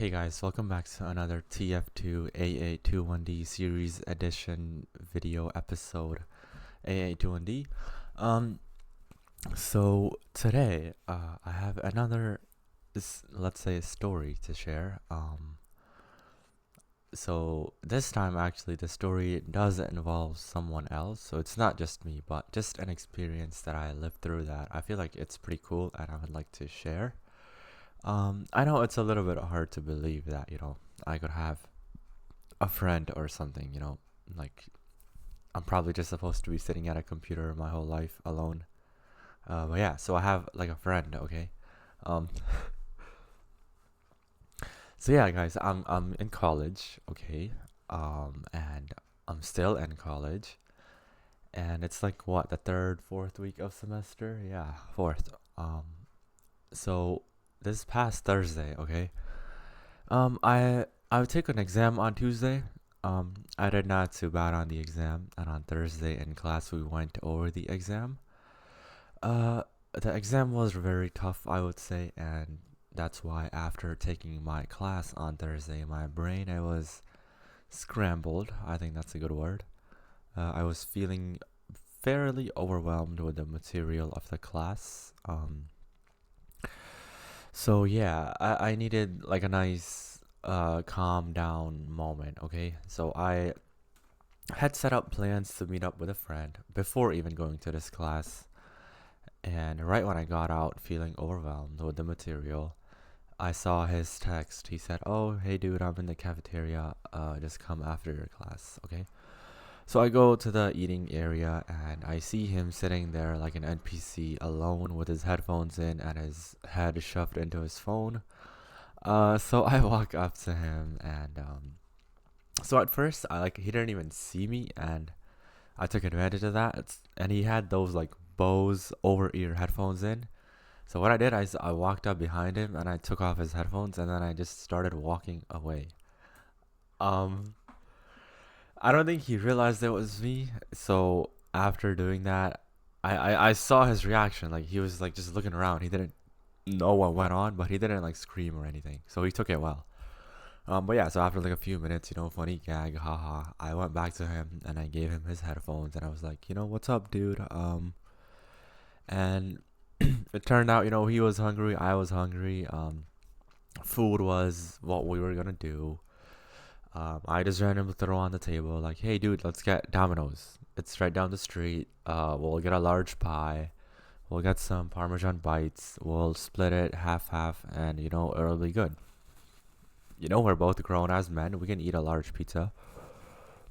Hey guys, welcome back to another tf2 aa21d series edition video episode. aa21d. Um, so today, I have another, let's say, a story to share. So this time, actually, the story does involve someone else. So it's not just me, but just an experience that I lived through that I feel like it's pretty cool and I would like to share. I know it's a little bit hard to believe that, I could have a friend or something, like I'm probably just supposed to be sitting at a computer my whole life alone. But yeah, so I have like a friend, okay? Um, so yeah, guys, I'm in college, okay? And I'm still in college, and it's like what, the third, fourth week of semester? Yeah, fourth. So this past Thursday, okay? I would take an exam on Tuesday. I did not too bad on the exam, and on Thursday in class we went over the exam. Uh, the exam was very tough, I would say, and that's why after taking my class on Thursday, my brain I was scrambled. I think that's a good word. I was feeling fairly overwhelmed with the material of the class. So yeah, I needed like a nice calm down moment, okay? So I had set up plans to meet up with a friend before even going to this class. And right when I got out feeling overwhelmed with the material, I saw his text. He said, "Oh, hey dude, I'm in the cafeteria. Just come after your class, okay?" So I go to the eating area and I see him sitting there like an NPC alone with his headphones in and his head shoved into his phone. So I walk up to him and so at first I like he didn't even see me and I took advantage of that. And he had those like Bose over ear headphones in. So what I did I walked up behind him and I took off his headphones and then I just started walking away. Um I don't think he realized it was me. So after doing that, I saw his reaction. Like he was like just looking around. He didn't know what went on, but he didn't like scream or anything. So he took it well. But yeah, so after like a few minutes, funny gag, haha, I went back to him and I gave him his headphones and I was like, what's up, dude? And it turned out, he was hungry, I was hungry. Food was what we were gonna do. I just randomly throw on the table like, hey, dude, let's get Domino's. It's right down the street. We'll get a large pie. We'll get some Parmesan bites. We'll split it half half, and it'll be good. We're both grown as men. We can eat a large pizza.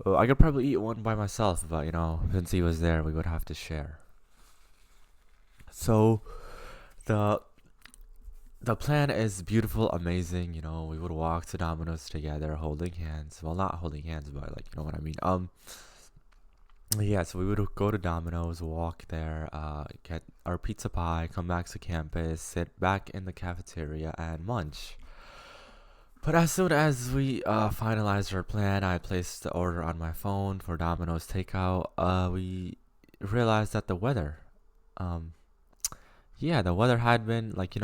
I could probably eat one by myself, but since he was there, we would have to share. So the the plan is beautiful, amazing. We would walk to Domino's together, holding hands. Well, not holding hands, but like you know what I mean. Yeah. So we would go to Domino's, walk there, get our pizza pie, come back to campus, sit back in the cafeteria, and munch. But as soon as we finalized our plan, I placed the order on my phone for Domino's takeout. We realized that the weather, um, yeah, the weather had been like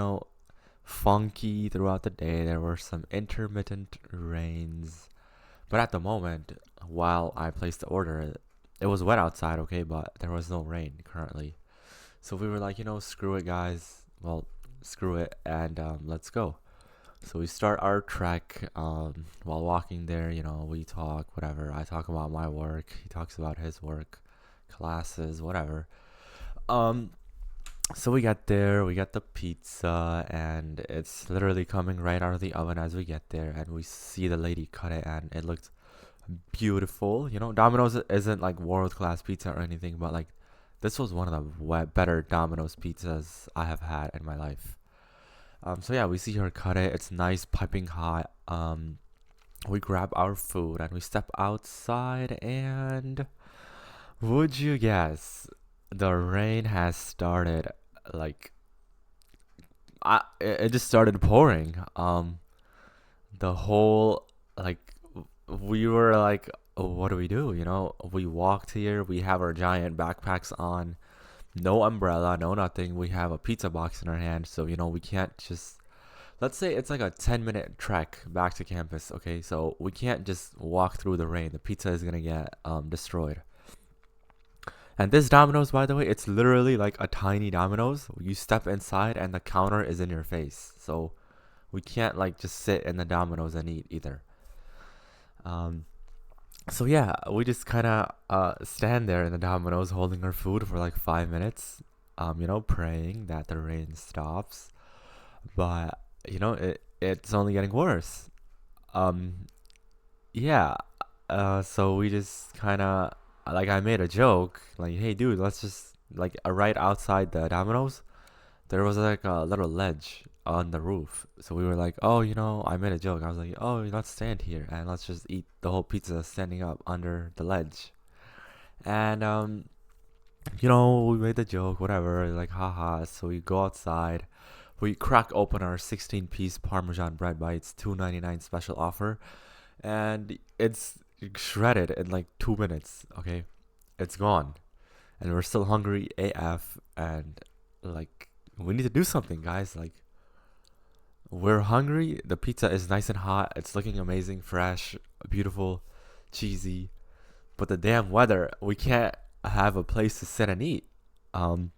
funky throughout the day. There were some intermittent rains, but at the moment, while I placed the order, it was wet outside. Okay, but there was no rain currently. So we were like, screw it, guys. Well, screw it, and let's go. So we start our trek. While walking there, we talk, whatever. I talk about my work. He talks about his work, classes, whatever. Um, so we get there, we get the pizza, and it's literally coming right out of the oven as we get there, and we see the lady cut it, and it looked beautiful. Domino's isn't like world class pizza or anything, but like this was one of the better Domino's pizzas I have had in my life. So yeah, we see her cut it. It's nice, piping hot. We grab our food and we step outside, and would you guess, the rain has started. Like, it just started pouring. The whole like we were like, oh, what do we do? We walked here. We have our giant backpacks on. No umbrella, no nothing. We have a pizza box in our hand, so we can't just let's say it's like a 10-minute trek back to campus. Okay, so we can't just walk through the rain. The pizza is gonna get destroyed. And this Domino's, by the way, it's literally like a tiny Domino's. You step inside and the counter is in your face. So we can't like just sit in the Domino's and eat either. Um, so yeah, we just kind of stand there in the Domino's holding our food for like 5 minutes. Praying that the rain stops. But it's only getting worse. Um, yeah. So we just kind of like I made a joke like, hey dude, let's just like right outside the Domino's, there was like a little ledge on the roof. So we were like, oh, I made a joke. I was like, oh, let's stand here and let's just eat the whole pizza standing up under the ledge. And we made the joke, whatever, like haha. So we go outside, we crack open our 16-piece Parmesan bread bites, $2.99 special offer, and it's shredded in like 2 minutes. Okay, it's gone, and we're still hungry AF, and like we need to do something, guys. Like we're hungry. The pizza is nice and hot. It's looking amazing, fresh, beautiful, cheesy. But the damn weather, we can't have a place to sit and eat. Um,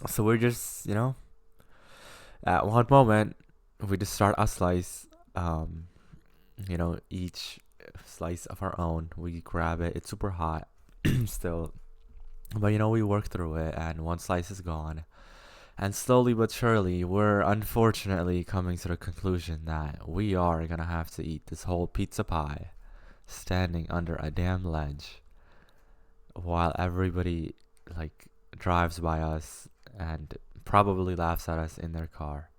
so we're just, at one moment, we just start a slice. Each slice of our own. We grab it. It's super hot still. But, we work through it, and one slice is gone. And slowly but surely, we're unfortunately coming to the conclusion that we are going to have to eat this whole pizza pie standing under a damn ledge while everybody like drives by us and probably laughs at us in their car.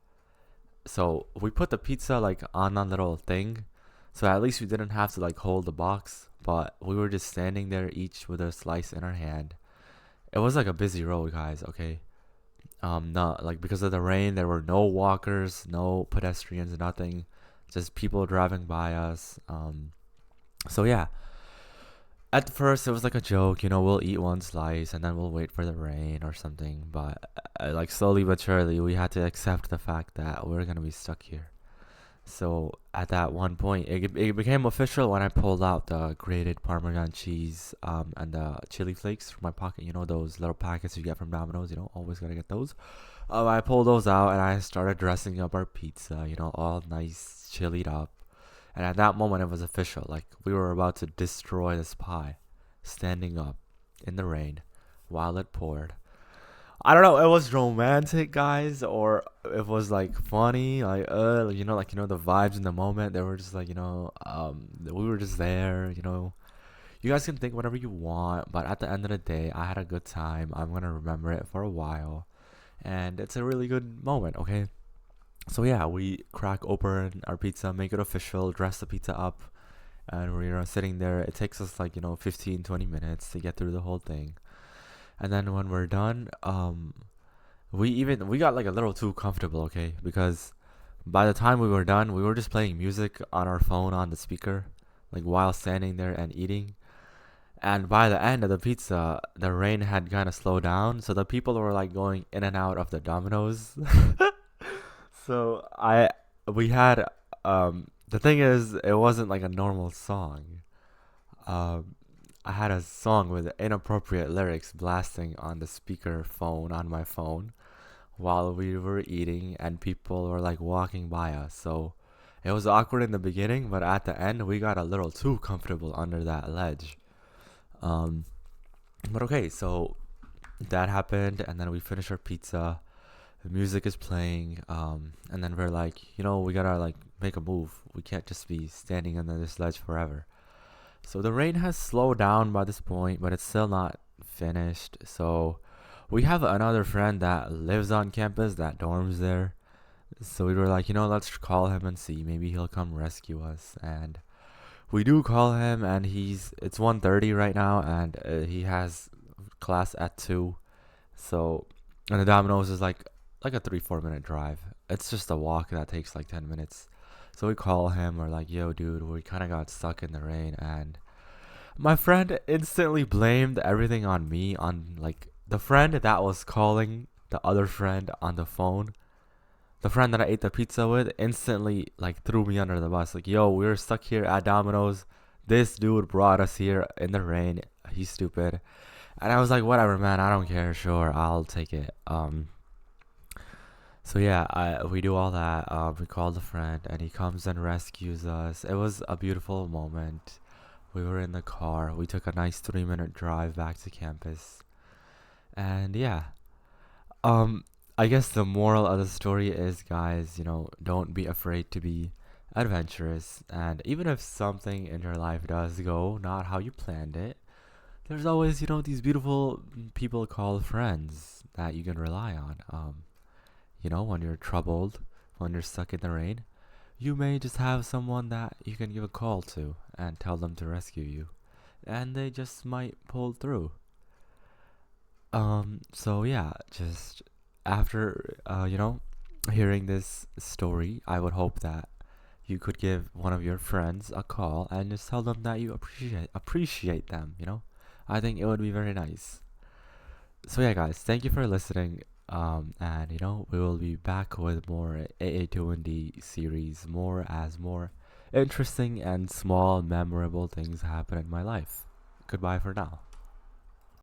So we put the pizza like on a little thing, so at least we didn't have to like hold the box, but we were just standing there each with a slice in our hand. It was like a busy road, guys, okay? Not like because of the rain, there were no walkers, no pedestrians, nothing, just people driving by us. So yeah, at first it was like a joke, we'll eat one slice and then we'll wait for the rain or something. But like slowly but surely, we had to accept the fact that we're gonna be stuck here. So at that one point, it became official when I pulled out the grated Parmesan cheese and the chili flakes from my pocket. Those little packets you get from Domino's. Always gotta get those. I pulled those out and I started dressing up our pizza. All nice, chilied up. And at that moment, it was official. Like we were about to destroy this pie, standing up in the rain while it poured. I don't know. It was romantic, guys, or it was like funny, like the vibes in the moment. They were just like we were just there. You guys can think whatever you want, but at the end of the day, I had a good time. I'm gonna remember it for a while, and it's a really good moment. Okay, so yeah, we crack open our pizza, make it official, dress the pizza up, and we're sitting there. It takes us like 15, 20 minutes to get through the whole thing. And then when we're done, we got like a little too comfortable, okay? Because by the time we were done, we were just playing music on our phone on the speaker, like while standing there and eating. And by the end of the pizza, the rain had kind of slowed down, so the people were like going in and out of the Domino's. So we had the thing is, it wasn't like a normal song. Um, I had a song with inappropriate lyrics blasting on the speaker phone on my phone while we were eating, and people were like walking by us. So it was awkward in the beginning, but at the end, we got a little too comfortable under that ledge. Um, but okay, so that happened, and then we finished our pizza. The music is playing, and then we're like, we gotta like make a move. We can't just be standing under this ledge forever. So the rain has slowed down by this point, but it's still not finished. So we have another friend that lives on campus that dorms there. So we were like, let's call him and see. Maybe he'll come rescue us. And we do call him, and it's 1:30 right now, and he has class at 2. So, and the Domino's is like a 3-4 minute drive. It's just a walk that takes like 10 minutes. So we call him. We're like, yo, dude, we kind of got stuck in the rain. And my friend instantly blamed everything on me, on like the friend that was calling the other friend on the phone. the friend that I ate the pizza with instantly like threw me under the bus. Like, yo, we were stuck here at Domino's. This dude brought us here in the rain. He's stupid. And I was like, whatever, man. I don't care. Sure, I'll take it. So yeah, we do all that. We called a friend, and he comes and rescues us. It was a beautiful moment. We were in the car. We took a nice 3-minute drive back to campus, and yeah. Um, I guess the moral of the story is, guys, don't be afraid to be adventurous. And even if something in your life does go not how you planned it, there's always, these beautiful people called friends that you can rely on. When you're troubled, when you're stuck in the rain, you may just have someone that you can give a call to and tell them to rescue you. And they just might pull through. So yeah, just after, hearing this story, I would hope that you could give one of your friends a call and just tell them that you appreciate them, I think it would be very nice. So yeah, guys, thank you for listening. And we will be back with more aa21 series, more as more interesting and small memorable things happen in my life. Goodbye for now.